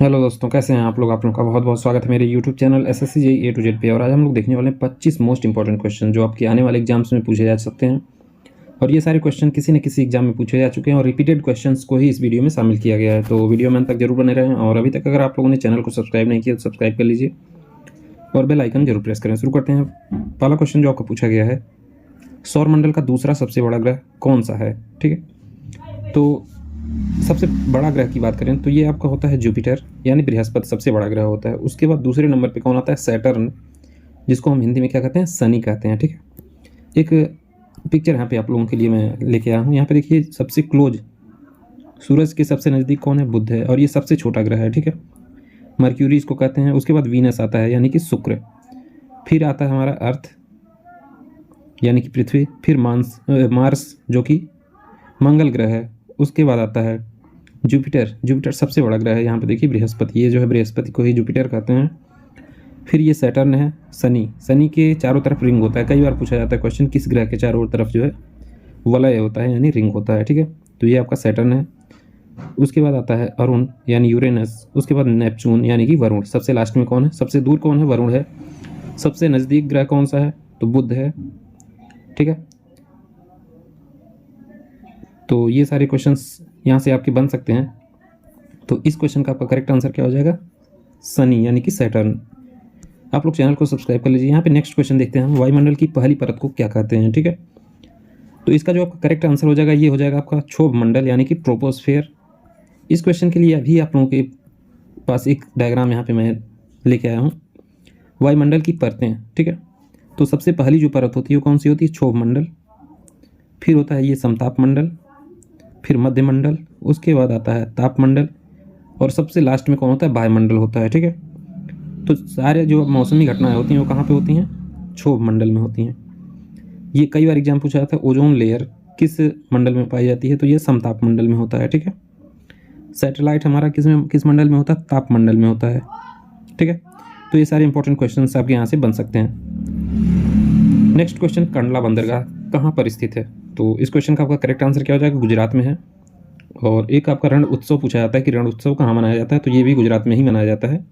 Hello दोस्तों, कैसे हैं आप लोग का बहुत बहुत स्वागत है मेरे YouTube channel SSC JEE A to Z पे। और आज हम लोग देखने वाले हैं 25 मोस्ट इंपॉर्टेंट क्वेश्चन जो आपके आने वाले एग्जाम्स में पूछे जा सकते हैं। और ये सारे क्वेश्चन किसी न किसी एग्जाम में पूछे जा चुके हैं और रिपीटेड क्वेश्चंस को ही इस वीडियो में शामिल किया गया है। तो वीडियो में अंत तक जरूर बने रहें। और अभी तक अगर आप लोगों ने चैनल को सब्सक्राइब नहीं किया तो सब्सक्राइब कर लीजिए और बेल आइकन जरूर प्रेस करें। शुरू करते हैं। पहला क्वेश्चन जो आपको पूछा गया है, सौरमंडल का दूसरा सबसे बड़ा ग्रह कौन सा है? ठीक है, तो सबसे बड़ा ग्रह की बात करें तो ये आपका होता है जुपिटर यानी बृहस्पति, सबसे बड़ा ग्रह होता है। उसके बाद दूसरे नंबर पे कौन आता है? सैटर्न, जिसको हम हिंदी में क्या कहते हैं? शनि कहते हैं। ठीक है, एक पिक्चर यहाँ पे आप लोगों के लिए मैं लेके आया हूँ। यहाँ पे देखिए, सबसे क्लोज सूरज के सबसे नज़दीक कौन है? बुध है, और ये सबसे छोटा ग्रह है। ठीक है, मर्क्यूरी इसको कहते हैं। उसके बाद वीनस आता है यानी कि शुक्र, फिर आता है हमारा अर्थ यानी कि पृथ्वी, फिर मार्स जो कि मंगल ग्रह है। उसके बाद आता है जुपिटर, जुपिटर सबसे बड़ा ग्रह है। यहाँ पे देखिए बृहस्पति, ये जो है बृहस्पति को ही जुपिटर कहते हैं। फिर ये सैटर्न है। शनि, शनि के चारों तरफ रिंग होता है। कई बार पूछा जाता है क्वेश्चन, किस ग्रह के चारों तरफ जो है वलय होता है यानी रिंग होता है। ठीक है, तो ये आपका सैटर्न है। उसके बाद आता है अरुण यानी यूरेनस। उसके बाद नेपच्यून यानी कि वरुण। सबसे लास्ट में कौन है? सबसे दूर कौन है? वरुण है। सबसे नज़दीक ग्रह कौन सा है? तो बुध है। ठीक है, तो ये सारे क्वेश्चंस यहाँ से आपके बन सकते हैं। तो इस क्वेश्चन का आपका करेक्ट आंसर क्या हो जाएगा? शनि यानी कि सैटर्न। आप लोग चैनल को सब्सक्राइब कर लीजिए। यहाँ पे नेक्स्ट क्वेश्चन देखते हैं हम, वायुमंडल की पहली परत को क्या कहते हैं? ठीक है, तो इसका जो आपका करेक्ट आंसर हो जाएगा ये हो जाएगा आपका क्षोभ मंडल यानी कि ट्रोपोस्फेयर। इस क्वेश्चन के लिए अभी आप लोगों के पास एक डायग्राम यहाँ पे मैं लेके आया हूँ, वायुमंडल की परतें। ठीक है, तो सबसे पहली जो परत होती है वो कौन सी होती है? क्षोभ मंडल। फिर होता है ये समताप मंडल, फिर मध्य मंडल, उसके बाद आता है तापमंडल, और सबसे लास्ट में कौन होता है? वायुमंडल होता है। ठीक है, तो सारे जो मौसमी घटनाएं होती हैं वो कहाँ पे होती हैं? क्षोभ मंडल में होती हैं। ये कई बार एग्जाम पूछा जाता है, ओजोन लेयर किस मंडल में पाई जाती है? तो ये समताप मंडल में होता है। ठीक है, सैटेलाइट हमारा किस मंडल में होता है? तापमंडल में होता है। ठीक है, तो ये सारे इंपॉर्टेंट क्वेश्चन आपके यहाँ से बन सकते हैं। नेक्स्ट क्वेश्चन, कंडला बंदरगाह कहाँ पर स्थित है? तो इस क्वेश्चन का आपका करेक्ट आंसर क्या हो जाएगा? गुजरात में है। और एक आपका रण उत्सव पूछा जाता है कि रण उत्सव कहाँ मनाया जाता है? तो ये भी गुजरात में ही मनाया जाता है।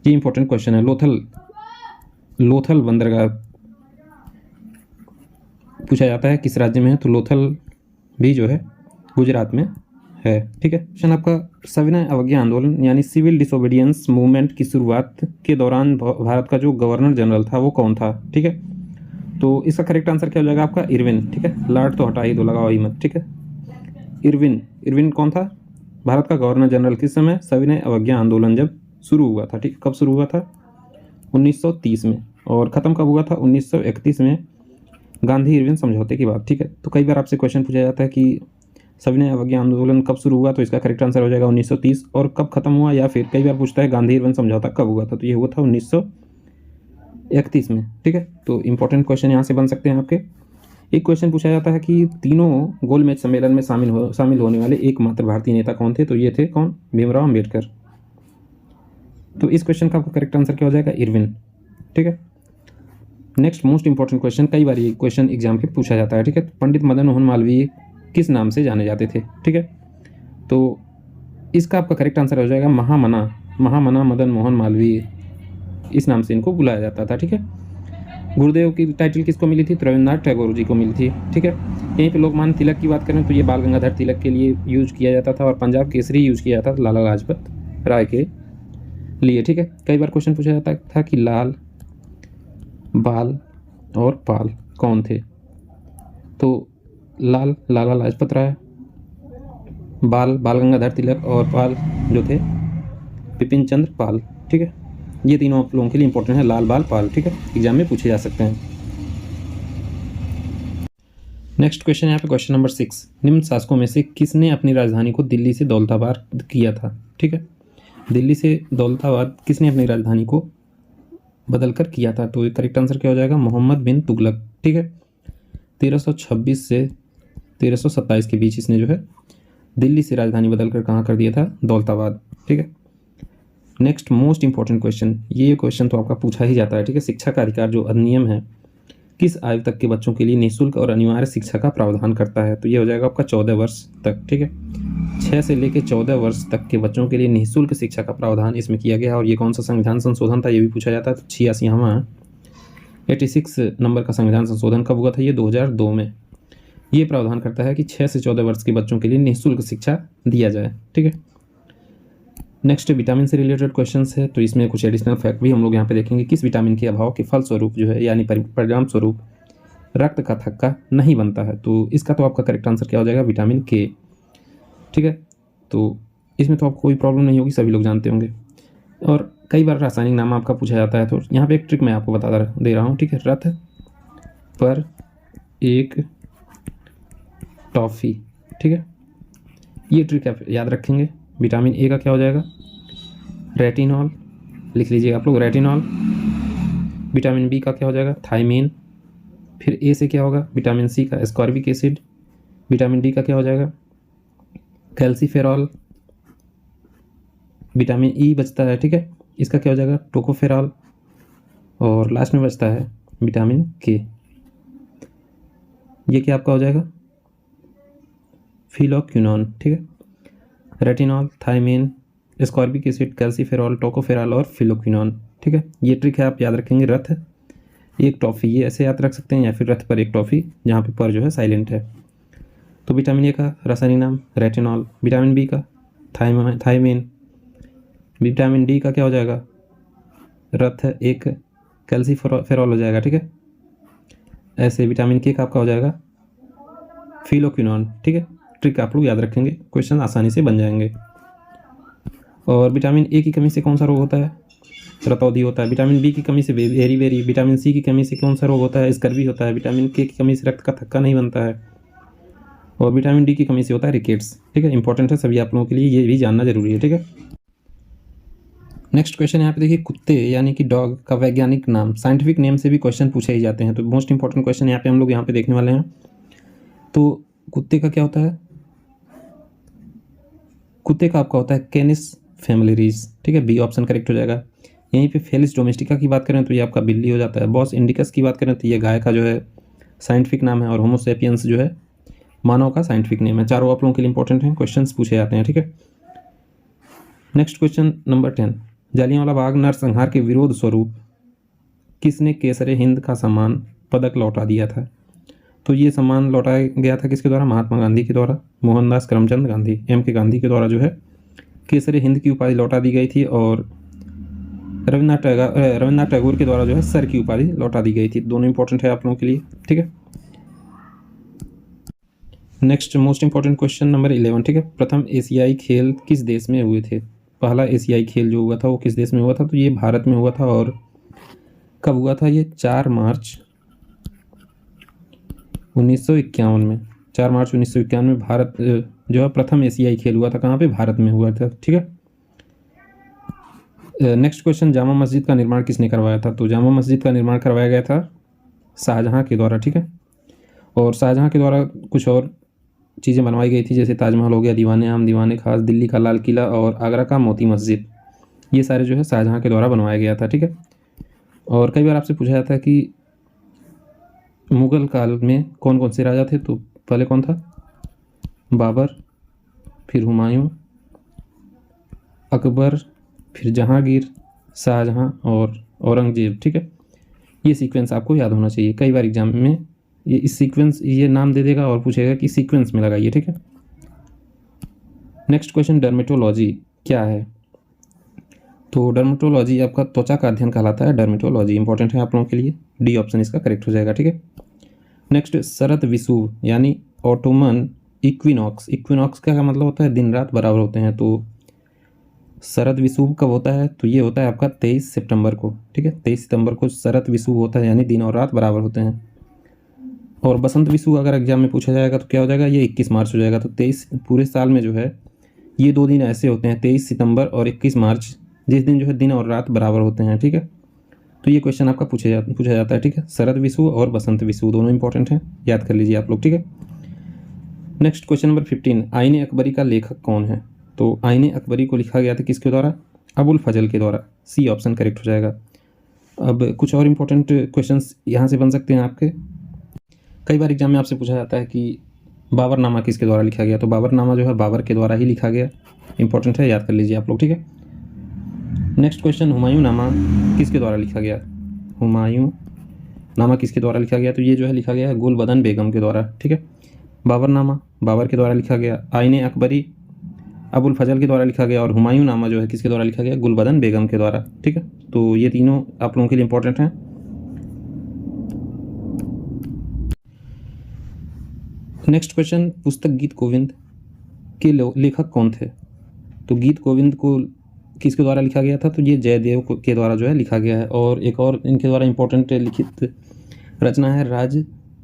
ये इंपॉर्टेंट क्वेश्चन है। लोथल बंदरगाह पूछा जाता है किस राज्य में है? तो लोथल भी जो है गुजरात में है। ठीक है, क्वेश्चन आपका, सविनय अवज्ञा आंदोलन यानी सिविल डिसोबीडियंस मूवमेंट की शुरुआत के दौरान भारत का जो गवर्नर जनरल था वो कौन था? ठीक है, तो इसका करेक्ट आंसर क्या हो जाएगा आपका? इरविन। ठीक है, लॉर्ड तो हटा ही दो, लगाओ ही मत। ठीक है, इरविन कौन था? भारत का गवर्नर जनरल किस समय? सविनय अवज्ञा आंदोलन जब शुरू हुआ था। ठीक, कब शुरू हुआ था? 1930 में। और ख़त्म कब हुआ था? 1931 में, गांधी इरविन समझौते के बाद। ठीक है, तो कई बार आपसे क्वेश्चन पूछा जाता है कि सविनय अवज्ञा आंदोलन कब शुरू हुआ? तो इसका करेक्ट आंसर हो जाएगा 1930। और कब खत्म हुआ? या फिर कई बार पूछता है गांधी इरविन समझौता कब हुआ था? तो ये हुआ था 1931 में। ठीक है, तो इंपॉर्टेंट क्वेश्चन यहाँ से बन सकते हैं आपके। एक क्वेश्चन पूछा जाता है कि तीनों गोलमेज सम्मेलन में शामिल होने वाले एकमात्र भारतीय नेता कौन थे? तो ये थे कौन? भीमराव अम्बेडकर। तो इस क्वेश्चन का आपका करेक्ट आंसर क्या हो जाएगा? इरविन। ठीक है, नेक्स्ट मोस्ट इंपॉर्टेंट क्वेश्चन, कई बार ये क्वेश्चन एग्जाम के पूछा जाता है। ठीक है, पंडित मदन मोहन मालवीय किस नाम से जाने जाते थे? ठीक है, तो इसका आपका करेक्ट आंसर हो जाएगा महामना मदन मोहन मालवीय, इस नाम से इनको बुलाया जाता था। ठीक है, गुरुदेव की टाइटल किसको मिली थी? तो रविन्द्रनाथ टैगोर जी को मिली थी। ठीक है, यहीं पे लोकमान्य तिलक की बात करें तो ये बाल गंगाधर तिलक के लिए यूज किया जाता था, और पंजाब केसरी यूज किया जाता था लाला लाजपत राय के लिए। ठीक है, कई बार क्वेश्चन पूछा जाता था कि लाल, बाल और पाल कौन थे? तो लाल लाला लाजपत राय, बाल गंगाधर तिलक, और पाल जो थे बिपिन चंद्र पाल। ठीक है, ये तीनों आप लोगों के लिए इंपॉर्टेंट है, लाल, बाल, पाल। ठीक है, एग्जाम में पूछे जा सकते हैं। नेक्स्ट क्वेश्चन यहाँ पे क्वेश्चन नंबर 6, निम्न शासकों में से किसने अपनी राजधानी को दिल्ली से दौलताबाद किया था? ठीक है, दिल्ली से दौलताबाद किसने अपनी राजधानी को बदलकर किया था? तो करेक्ट आंसर क्या हो जाएगा? मोहम्मद बिन तुगलक। ठीक है, 1326 से 1327 के बीच इसने जो है दिल्ली से राजधानी बदलकर कहाँ कर दिया था? दौलताबाद। ठीक है, नेक्स्ट मोस्ट इंपॉर्टेंट क्वेश्चन, ये क्वेश्चन तो आपका पूछा ही जाता है। ठीक है, शिक्षा का अधिकार जो अधिनियम है किस आयु तक के बच्चों के लिए निःशुल्क और अनिवार्य शिक्षा का प्रावधान करता है? तो ये हो जाएगा आपका 14 वर्ष तक। ठीक है, 6 से लेकर 14 वर्ष तक के बच्चों के लिए निःशुल्क शिक्षा का प्रावधान इसमें किया गया है। और ये कौन सा संविधान संशोधन था, ये भी पूछा जाता है। तो 86वां 86 नंबर का संविधान संशोधन कब हुआ था, ये 2002 में। ये प्रावधान करता है कि 6 से 14 वर्ष के बच्चों के लिए निःशुल्क शिक्षा दिया जाए, ठीक है। नेक्स्ट विटामिन से रिलेटेड क्वेश्चंस है, तो इसमें कुछ एडिशनल फैक्ट भी हम लोग यहाँ पे देखेंगे। किस विटामिन के अभाव के फलस्वरूप जो है यानी परिणाम स्वरूप रक्त का थक्का नहीं बनता है, तो इसका तो आपका करेक्ट आंसर क्या हो जाएगा, विटामिन के, ठीक है। तो इसमें तो आपको कोई प्रॉब्लम नहीं होगी, सभी लोग जानते होंगे। और कई बार रासायनिक नाम आपका पूछा जाता है, तो यहाँ पे एक ट्रिक मैं आपको बता दे रहा हूँ, ठीक है। रथ पर एक टॉफ़ी, ठीक है, ये ट्रिक आप याद रखेंगे। विटामिन ए का क्या हो जाएगा, रेटिनॉल, लिख लीजिए आप लोग, रेटिनॉल। विटामिन बी का क्या हो जाएगा, थायमीन। फिर ए से क्या होगा, विटामिन सी का एस्कॉर्बिक एसिड। विटामिन डी का क्या हो जाएगा, कैल्सीफेरॉल। विटामिन ई बचता है, ठीक है, इसका क्या हो जाएगा, टोकोफेरॉल। और लास्ट में बचता है विटामिन के, ये क्या आपका हो जाएगा, फिलोक्विनोन, ठीक है। Retinol, thiamine, ascorbic acid, calciferol, tocopherol और फिलोक्विनोन, ठीक है। ये ट्रिक है, आप याद रखेंगे। रथ एक टॉफ़ी, ये ऐसे याद रख सकते हैं, या फिर रथ पर एक टॉफ़ी, जहाँ पे पर जो है साइलेंट है। तो विटामिन ए का रासायनिक नाम रेटिनॉल, विटामिन बी का थायमीन, विटामिन डी का क्या हो जाएगा, रथ एक कैल्सीफेरॉल हो जाएगा, ठीक है। ऐसे विटामिन के का आपका हो जाएगा फिलोक्विनोन, ठीक है। ट्रिक आप लोग याद रखेंगे, क्वेश्चन आसानी से बन जाएंगे। और विटामिन ए की कमी से कौन सा रोग होता है, रतौंधी होता है। विटामिन बी की कमी से बेरी, विटामिन सी की कमी से कौन सा रोग होता है, स्कर्वी होता है। विटामिन के की कमी से रक्त का थक्का नहीं बनता है। और विटामिन डी की कमी से होता है रिकेट्स, ठीक है। इंपॉर्टेंट है सभी आप लोगों के लिए, ये भी जानना जरूरी है, ठीक है। नेक्स्ट क्वेश्चन यहाँ पे देखिए, कुत्ते यानी कि डॉग का वैज्ञानिक नाम, साइंटिफिक नेम से भी क्वेश्चन पूछे ही जाते हैं, तो मोस्ट इंपॉर्टेंट क्वेश्चन यहाँ पे हम लोग यहाँ पे देखने वाले हैं। तो कुत्ते का क्या होता है, कुत्ते का आपका होता है कैनिस फैमिलिरीज, ठीक है, बी ऑप्शन करेक्ट हो जाएगा। यहीं पे फेलिस डोमेस्टिका की बात करें तो ये आपका बिल्ली हो जाता है। बॉस इंडिकस की बात करें तो ये गाय का जो है साइंटिफिक नाम है। और होमो सेपियंस जो है मानव का साइंटिफिक नेम है। चारों आप लोगों के लिए इंपॉर्टेंट हैं, क्वेश्चंस पूछे जाते हैं, ठीक है। Next question number 10, Jallianwala Bagh नरसंहार के विरोध स्वरूप किसने केसरे हिंद का सम्मान पदक लौटा दिया था। तो ये सम्मान लौटाया गया था किसके द्वारा, महात्मा गांधी के द्वारा, मोहनदास करमचंद गांधी, के गांधी के द्वारा जो है केसरे हिंद की उपाधि लौटा दी गई थी। और रविन्द्रनाथ टैगोर के द्वारा जो है सर की उपाधि लौटा दी गई थी। दोनों इंपॉर्टेंट है आप लोगों के लिए, ठीक है। Next most important question number 11, ठीक है। प्रथम एशियाई खेल किस देश में हुए थे, पहला एशियाई खेल जो हुआ था वो किस देश में हुआ था, तो ये भारत में हुआ था। और कब हुआ था, ये 4 मार्च 1951 में, 4 मार्च 1951 में भारत जो है प्रथम एशियाई खेल हुआ था, कहाँ पे, भारत में हुआ था, ठीक है। नेक्स्ट क्वेश्चन, जामा मस्जिद का निर्माण किसने करवाया था, तो जामा मस्जिद का निर्माण करवाया गया था शाहजहाँ के द्वारा, ठीक है। और शाहजहाँ के द्वारा कुछ और चीज़ें बनवाई गई थी, जैसे ताजमहल हो गया, दीवाने आम, दीवाने खास, दिल्ली का लाल किला और आगरा का मोती मस्जिद, ये सारे जो है शाहजहाँ के द्वारा बनवाया गया था, ठीक है। और कई बार आपसे पूछा जाता है कि मुग़ल काल में कौन कौन से राजा थे, तो पहले कौन था, बाबर, फिर हुमायूं, अकबर, फिर जहांगीर, शाहजहाँ और औरंगजेब, ठीक है। ये सीक्वेंस आपको याद होना चाहिए, कई बार एग्जाम में ये इस सीक्वेंस ये नाम दे देगा और पूछेगा कि सीक्वेंस में लगाइए, ठीक है। नेक्स्ट क्वेश्चन, डर्मेटोलॉजी क्या है, तो डर्मेटोलॉजी आपका त्वचा का अध्ययन कहलाता है। डर्मेटोलॉजी इंपॉर्टेंट है आप लोगों के लिए, डी ऑप्शन इसका करेक्ट हो जाएगा, ठीक है। नेक्स्ट, शरद विषुव यानी ऑटोमन इक्विनॉक्स, इक्विनॉक्स का मतलब होता है दिन रात बराबर होते हैं, तो शरद विषुव कब होता है, तो ये होता है आपका 23 सितंबर को, ठीक है। 23 सितंबर को शरद विषुव होता है, यानी दिन और रात बराबर होते हैं। और बसंत विषुव अगर एग्जाम में पूछा जाएगा तो क्या हो जाएगा, ये 21 मार्च हो जाएगा। तो 23 पूरे साल में जो है ये 2 दिन ऐसे होते हैं, 23 सितंबर और 21 मार्च, जिस दिन जो है दिन और रात बराबर होते हैं, ठीक है। तो ये क्वेश्चन आपका पूछा जाता है, ठीक है। शरद विषुव और बसंत विषुव दोनों इंपॉर्टेंट हैं, याद कर लीजिए आप लोग, ठीक है। नेक्स्ट क्वेश्चन नंबर 15, आईने अकबरी का लेखक कौन है, तो आईने अकबरी को लिखा गया था किसके द्वारा, अबुल फजल के द्वारा, सी ऑप्शन करेक्ट हो जाएगा। अब कुछ और इंपॉर्टेंट क्वेश्चंस यहाँ से बन सकते हैं आपके। कई बार एग्जाम में आपसे पूछा जाता है कि बाबरनामा किसके द्वारा लिखा गया? तो बाबरनामा जो है बाबर के द्वारा ही लिखा गया। इंपॉर्टेंट है, याद कर लीजिए आप लोग, ठीक है। नेक्स्ट क्वेश्चन, हुमायूं नामा किसके द्वारा लिखा गया? हुमायूं नामा किसके द्वारा लिखा गया? तो ये जो है लिखा गया है गुलबदन बेगम के द्वारा, ठीक है। बाबरनामा बाबर के द्वारा लिखा गया, आईने अकबरी अबुल फजल के द्वारा लिखा गया, और हुमायूं नामा जो है किसके द्वारा लिखा गया? गुलबदन बेगम के द्वारा, ठीक है। तो ये तीनों आप लोगों के लिए इंपॉर्टेंट हैं। नेक्स्ट क्वेश्चन, पुस्तक गीत गोविंद के लेखक कौन थे? तो गीत गोविंद को किसके द्वारा लिखा गया था? तो ये जयदेव के द्वारा जो है लिखा गया है। और एक और इनके द्वारा इंपॉर्टेंट लिखित रचना है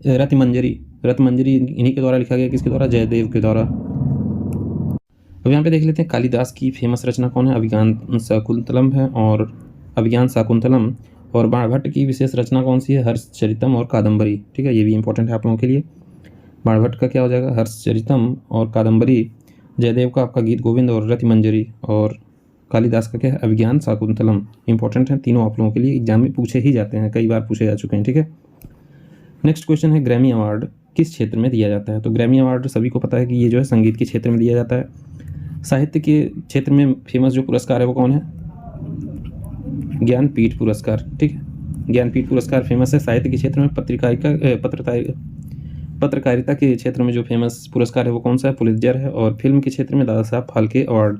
रत्नमंजरी। रत्नमंजरी इन्हीं के द्वारा लिखा गया, किसके द्वारा? जयदेव के द्वारा। अब यहाँ पे देख लेते हैं कालिदास की फेमस रचना कौन है? अभिज्ञान शाकुंतलम है, और अभिज्ञान शाकुंतलम। और बाणभट्ट की विशेष रचना कौन सी है? हर्षचरितम और कादम्बरी, ठीक है। ये भी इंपॉर्टेंट है आप लोगों के लिए। बाणभट्ट का क्या हो जाएगा? हर्षचरितम और कादम्बरी। जयदेव का आपका गीत गोविंद और रत्नमंजरी, और कालिदास का क्या है? अभिज्ञान शाकुंतलम। इंपॉर्टेंट है तीनों आप लोगों के लिए, एग्जाम में पूछे ही जाते हैं, कई बार पूछे जा चुके हैं, ठीक है। नेक्स्ट क्वेश्चन है, ग्रैमी अवार्ड किस क्षेत्र में दिया जाता है? तो ग्रैमी अवार्ड सभी को पता है कि ये जो है संगीत के क्षेत्र में दिया जाता है। साहित्य के क्षेत्र में फेमस जो पुरस्कार है वो कौन है? ज्ञानपीठ पुरस्कार, ठीक है। ज्ञानपीठ पुरस्कार फेमस है। साहित्य के क्षेत्र में पत्रकारिता के क्षेत्र में जो फेमस पुरस्कार है वो कौन सा है? पुलित्जर है। और फिल्म के क्षेत्र में दादा साहब फाल्के अवार्ड,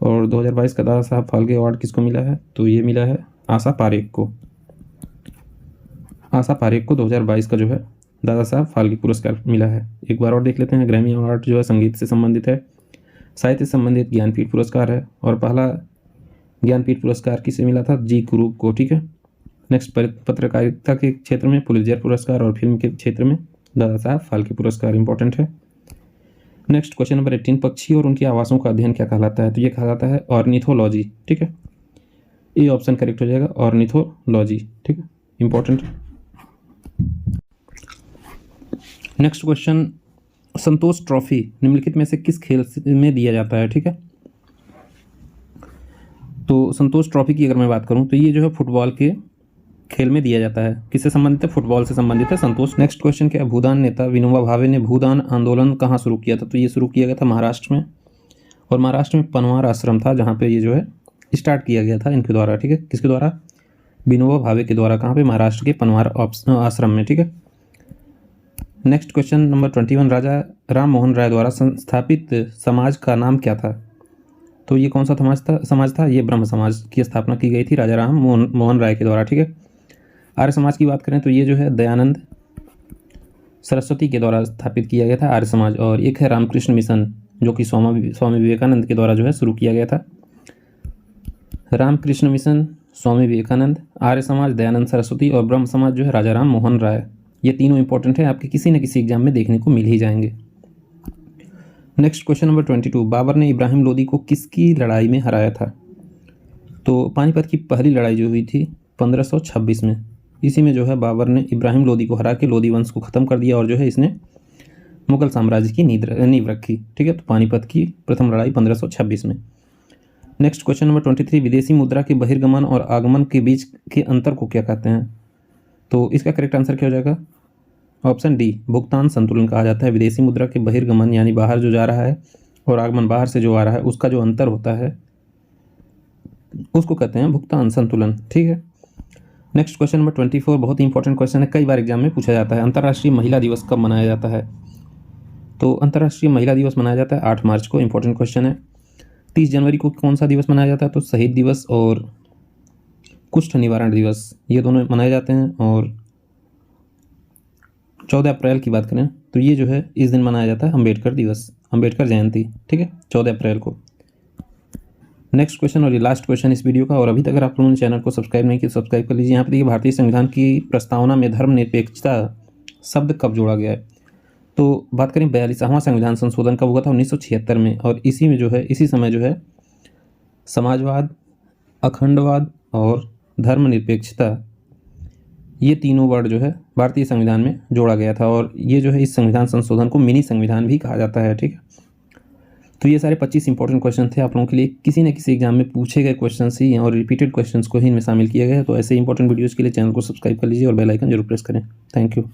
और 2022 का दादा साहब फाल्के अवार्ड किसको मिला है? तो ये मिला है आशा पारेख को। आशा पारेख को 2022 का जो है दादा साहब फाल्के पुरस्कार मिला है। एक बार और देख लेते हैं, ग्रैमी अवार्ड जो है संगीत से संबंधित है, साहित्य से संबंधित ज्ञानपीठ पुरस्कार है, और पहला ज्ञानपीठ पुरस्कार किसे मिला था? जी कुरूप को, ठीक है। नेक्स्ट, पत्रकारिता के क्षेत्र में पुलित्जर पुरस्कार, और फिल्म के क्षेत्र में दादा साहब फाल्के पुरस्कार। इंपॉर्टेंट है। नेक्स्ट क्वेश्चन नंबर 18, पक्षी और उनके आवासों का अध्ययन क्या कहलाता है? तो ये कहलाता है ऑर्निथोलॉजी, ठीक है। ये ऑप्शन करेक्ट हो जाएगा, ऑर्निथोलॉजी, ठीक है। इंपॉर्टेंट। नेक्स्ट क्वेश्चन, संतोष ट्रॉफी निम्नलिखित में से किस खेल में दिया जाता है? ठीक है। तो संतोष ट्रॉफी की अगर मैं बात करूं तो ये जो है फुटबॉल के खेल में दिया जाता है। किससे संबंधित है? फुटबॉल से संबंधित है संतोष। नेक्स्ट क्वेश्चन क्या है? भूदान नेता विनोबा भावे ने भूदान आंदोलन कहाँ शुरू किया था? तो ये शुरू किया गया था महाराष्ट्र में, और महाराष्ट्र में पनवार आश्रम था जहाँ पे ये जो है स्टार्ट किया गया था इनके द्वारा, ठीक है। किसके द्वारा? विनोबा भावे के द्वारा। कहाँ पे? महाराष्ट्र के पनवार आश्रम में, ठीक है। नेक्स्ट क्वेश्चन नंबर 21, राजा राम मोहन राय द्वारा संस्थापित समाज का नाम क्या था? तो ये कौन सा समाज था? ये ब्रह्म समाज की स्थापना की गई थी राजा राम मोहन राय के द्वारा, ठीक है। आर्य समाज की बात करें तो ये जो है दयानंद सरस्वती के द्वारा स्थापित किया गया था आर्य समाज। और एक है रामकृष्ण मिशन जो कि स्वामी विवेकानंद के द्वारा जो है शुरू किया गया था। रामकृष्ण मिशन, स्वामी विवेकानंद, आर्य समाज, दयानंद सरस्वती, और ब्रह्म समाज जो है राजा राम मोहन राय। ये तीनों इंपॉर्टेंट है, आपके किसी न किसी एग्जाम में देखने को मिल ही जाएंगे। नेक्स्ट क्वेश्चन नंबर 22, बाबर ने इब्राहिम लोदी को किसकी लड़ाई में हराया था? तो पानीपत की पहली लड़ाई जो हुई थी 1526 में, इसी में जो है बाबर ने इब्राहिम लोदी को हरा के लोदी वंश को ख़त्म कर दिया, और जो है इसने मुगल साम्राज्य की नींव रखी, ठीक है। तो पानीपत की प्रथम लड़ाई 1526 में। नेक्स्ट क्वेश्चन नंबर 23, विदेशी मुद्रा के बहिर्गमन और आगमन के बीच के अंतर को क्या कहते हैं? तो इसका करेक्ट आंसर क्या हो जाएगा? ऑप्शन डी, भुगतान संतुलन कहा जाता है। विदेशी मुद्रा के बहिर्गमन यानी बाहर जो जा रहा है, और आगमन बाहर से जो आ रहा है, उसका जो अंतर होता है उसको कहते हैं भुगतान संतुलन, ठीक है। नेक्स्ट क्वेश्चन नंबर 24, बहुत ही इंपॉर्टेंट क्वेश्चन है, कई बार एग्जाम में पूछा जाता है। अंतर्राष्ट्रीय महिला दिवस कब मनाया जाता है? तो अंतर्राष्ट्रीय महिला दिवस मनाया जाता है 8 मार्च को। इंपॉर्टेंट क्वेश्चन है। 30 जनवरी को कौन सा दिवस मनाया जाता है? तो शहीद दिवस और कुष्ठ निवारण दिवस, ये दोनों मनाए जाते हैं। और 14 अप्रैल की बात करें तो ये जो है इस दिन मनाया जाता है अम्बेडकर दिवस, अम्बेडकर जयंती, ठीक है, 14 अप्रैल को। नेक्स्ट क्वेश्चन और ये लास्ट क्वेश्चन इस वीडियो का, और अभी तक अगर आप लोगों ने चैनल को सब्सक्राइब नहीं किया सब्सक्राइब कर लीजिए। यहाँ पे देखिए, भारतीय संविधान की प्रस्तावना में धर्मनिरपेक्षता शब्द कब जोड़ा गया है? तो बात करें 42वां संविधान संशोधन कब हुआ था? 1976 में। और इसी में जो है इसी समय जो है समाजवाद, अखंडवाद और धर्मनिरपेक्षता, ये तीनों वर्ड जो है भारतीय संविधान में जोड़ा गया था। और ये जो है इस संविधान संशोधन को मिनी संविधान भी कहा जाता है, ठीक है। तो ये सारे 25 इंपॉर्टेंट क्वेश्चन थे आप लोगों के लिए, किसी न किसी एग्जाम में पूछे गए क्वेश्चन ही और रिपीटेड क्वेश्चंस को ही इनमें शामिल किया गया है। तो ऐसे इंपॉर्टेंट वीडियोज़ के लिए चैनल को सब्सक्राइब कर लीजिए और बेल आइकन जरूर प्रेस करें। Thank you.